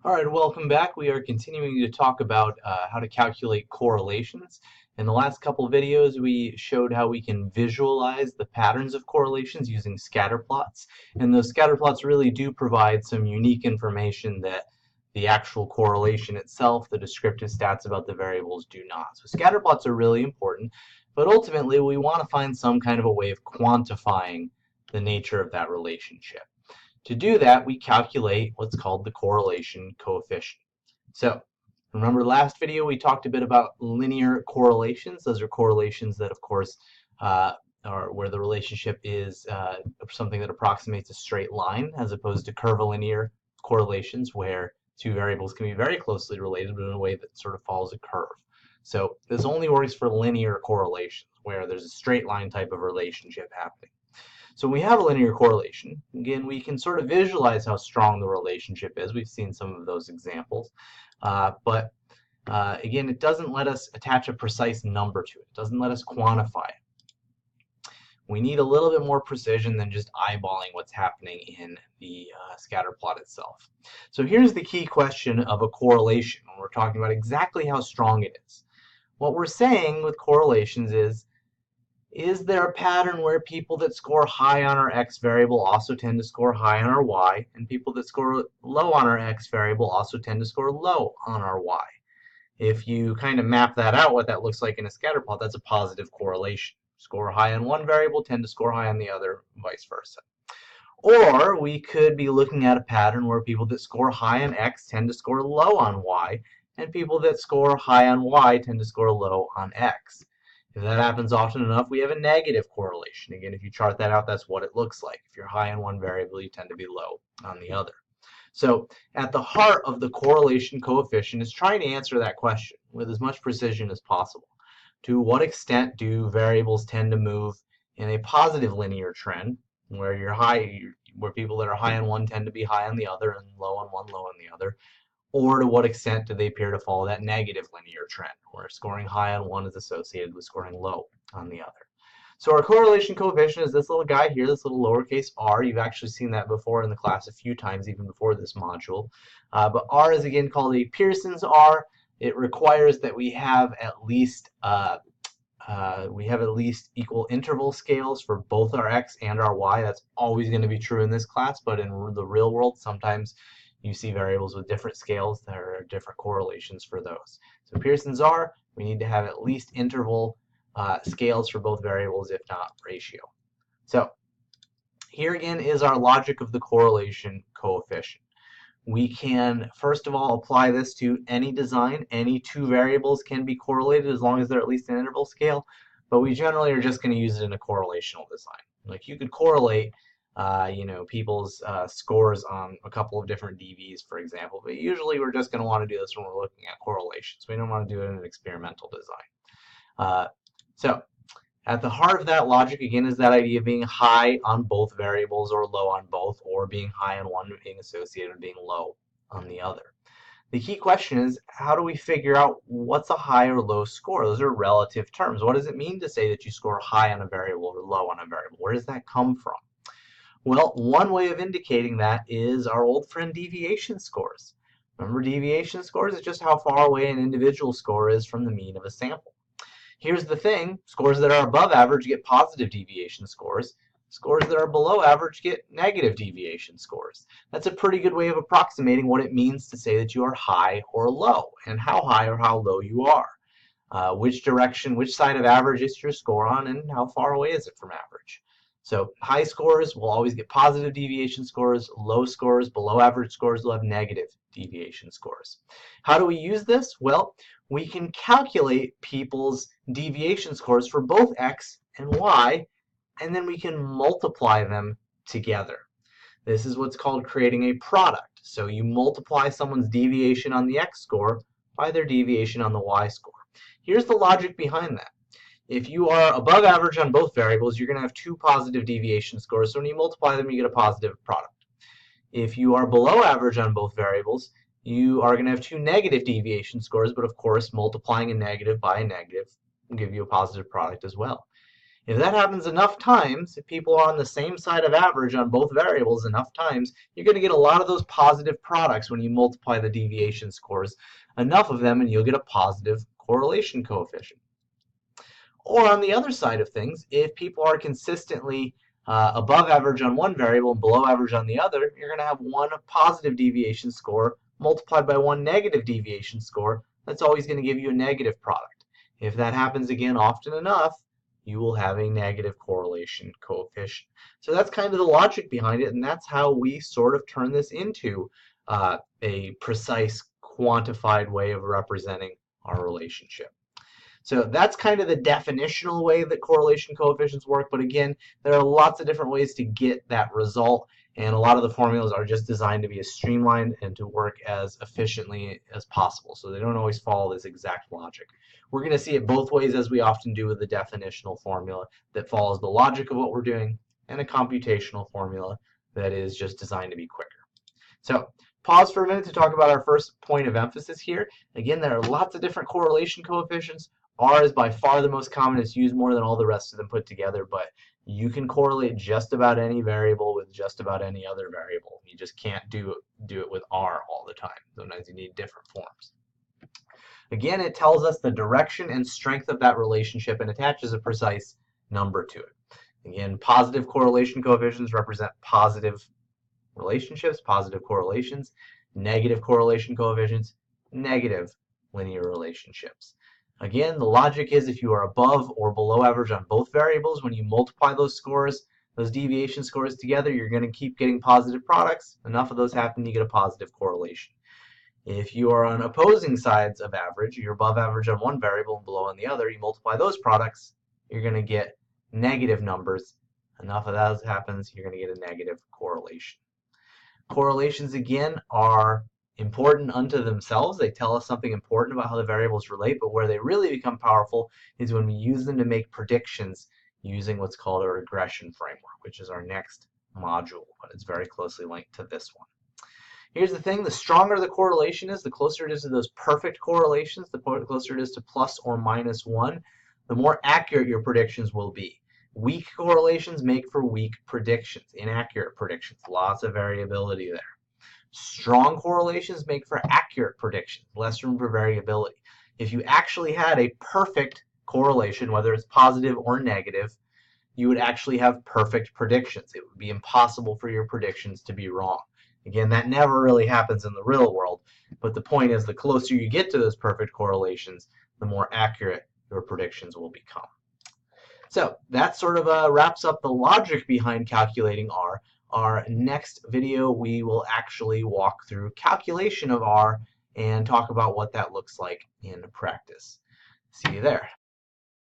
All right, welcome back. We are continuing to talk about how to calculate correlations. In the last couple of videos, we showed how we can visualize the patterns of correlations using scatter plots. And those scatter plots really do provide some unique information that the actual correlation itself, the descriptive stats about the variables, do not. So scatter plots are really important, but ultimately we want to find some kind of a way of quantifying the nature of that relationship. To do that, we calculate what's called the correlation coefficient. So remember last video we talked a bit about linear correlations. Those are correlations that, of course, are where the relationship is something that approximates a straight line, as opposed to curvilinear correlations where two variables can be very closely related, but in a way that sort of follows a curve. So this only works for linear correlations, where there's a straight line type of relationship happening. So when we have a linear correlation, again, we can sort of visualize how strong the relationship is. We've seen some of those examples. But again, it doesn't let us attach a precise number to it. It doesn't let us quantify it. We need a little bit more precision than just eyeballing what's happening in the scatter plot itself. So here's the key question of a correlation when we're talking about exactly how strong it is. What we're saying with correlations is there a pattern where people that score high on our x variable also tend to score high on our y, and people that score low on our x variable also tend to score low on our y? If you kind of map that out, what that looks like in a scatter plot, that's a positive correlation. Score high on one variable, tend to score high on the other, vice versa. Or we could be looking at a pattern where people that score high on x tend to score low on y, and people that score high on y tend to score low on x. If that happens often enough, we have a negative correlation. Again, if you chart that out, that's what it looks like. If you're high on one variable, you tend to be low on the other. So at the heart of the correlation coefficient is trying to answer that question with as much precision as possible. To what extent do variables tend to move in a positive linear trend, where where people that are high on one tend to be high on the other, and low on one, low on the other? Or to what extent do they appear to follow that negative linear trend, where scoring high on one is associated with scoring low on the other? So our correlation coefficient is this little guy here, this little lowercase r. You've actually seen that before in the class a few times, even before this module. But r is again called a Pearson's R. It requires that we have at least equal interval scales for both our x and our y. That's always going to be true in this class, but in the real world, sometimes you see variables with different scales. There are different correlations for those. So Pearson's R, we need to have at least interval scales for both variables, if not ratio. So here again is our logic of the correlation coefficient. We can, first of all, apply this to any design. Any two variables can be correlated as long as they're at least an interval scale, but we generally are just going to use it in a correlational design. Like you could correlate people's scores on a couple of different DVs, for example, but usually we're just going to want to do this when we're looking at correlations. We don't want to do it in an experimental design. So at the heart of that logic, again, is that idea of being high on both variables or low on both, or being high on one being associated with being low on the other. The key question is, how do we figure out what's a high or low score? Those are relative terms. What does it mean to say that you score high on a variable or low on a variable? Where does that come from? Well, one way of indicating that is our old friend deviation scores. Remember, deviation scores is just how far away an individual score is from the mean of a sample. Here's the thing, scores that are above average get positive deviation scores. Scores that are below average get negative deviation scores. That's a pretty good way of approximating what it means to say that you are high or low, and how high or how low you are. Which direction, which side of average is your score on, and how far away is it from average. So high scores will always get positive deviation scores. Low scores, below average scores, will have negative deviation scores. How do we use this? Well, we can calculate people's deviation scores for both x and y, and then we can multiply them together. This is what's called creating a product. So you multiply someone's deviation on the x score by their deviation on the y score. Here's the logic behind that. If you are above average on both variables, you're going to have two positive deviation scores. So when you multiply them, you get a positive product. If you are below average on both variables, you are going to have two negative deviation scores, but of course, multiplying a negative by a negative will give you a positive product as well. If that happens enough times, if people are on the same side of average on both variables enough times, you're going to get a lot of those positive products when you multiply the deviation scores, enough of them, and you'll get a positive correlation coefficient. Or on the other side of things, if people are consistently above average on one variable and below average on the other, you're going to have one positive deviation score multiplied by one negative deviation score. That's always going to give you a negative product. If that happens again often enough, you will have a negative correlation coefficient. So that's kind of the logic behind it, and that's how we sort of turn this into a precise, quantified way of representing our relationship. So that's kind of the definitional way that correlation coefficients work. But again, there are lots of different ways to get that result. And a lot of the formulas are just designed to be as streamlined and to work as efficiently as possible. So they don't always follow this exact logic. We're going to see it both ways, as we often do with the definitional formula that follows the logic of what we're doing, and a computational formula that is just designed to be quicker. So pause for a minute to talk about our first point of emphasis here. Again, there are lots of different correlation coefficients. R is by far the most common. It's used more than all the rest of them put together, but you can correlate just about any variable with just about any other variable. You just can't do it with R all the time. Sometimes you need different forms. Again, it tells us the direction and strength of that relationship and attaches a precise number to it. Again, positive correlation coefficients represent positive relationships, positive correlations. Negative correlation coefficients, negative linear relationships. Again, the logic is if you are above or below average on both variables, when you multiply those scores, those deviation scores together, you're going to keep getting positive products. Enough of those happen, you get a positive correlation. If you are on opposing sides of average, you're above average on one variable and below on the other, you multiply those products, you're going to get negative numbers. Enough of that happens, you're going to get a negative correlation. Correlations, again, are important unto themselves. They tell us something important about how the variables relate, but where they really become powerful is when we use them to make predictions using what's called a regression framework, which is our next module, but it's very closely linked to this one. Here's the thing, the stronger the correlation is, the closer it is to those perfect correlations, the closer it is to plus or minus 1, the more accurate your predictions will be. Weak correlations make for weak predictions, inaccurate predictions, lots of variability there. Strong correlations make for accurate predictions, less room for variability. If you actually had a perfect correlation, whether it's positive or negative, you would actually have perfect predictions. It would be impossible for your predictions to be wrong. Again, that never really happens in the real world, but the point is the closer you get to those perfect correlations, the more accurate your predictions will become. So that sort of wraps up the logic behind calculating R. Our next video, we will actually walk through calculation of R and talk about what that looks like in practice. See you there.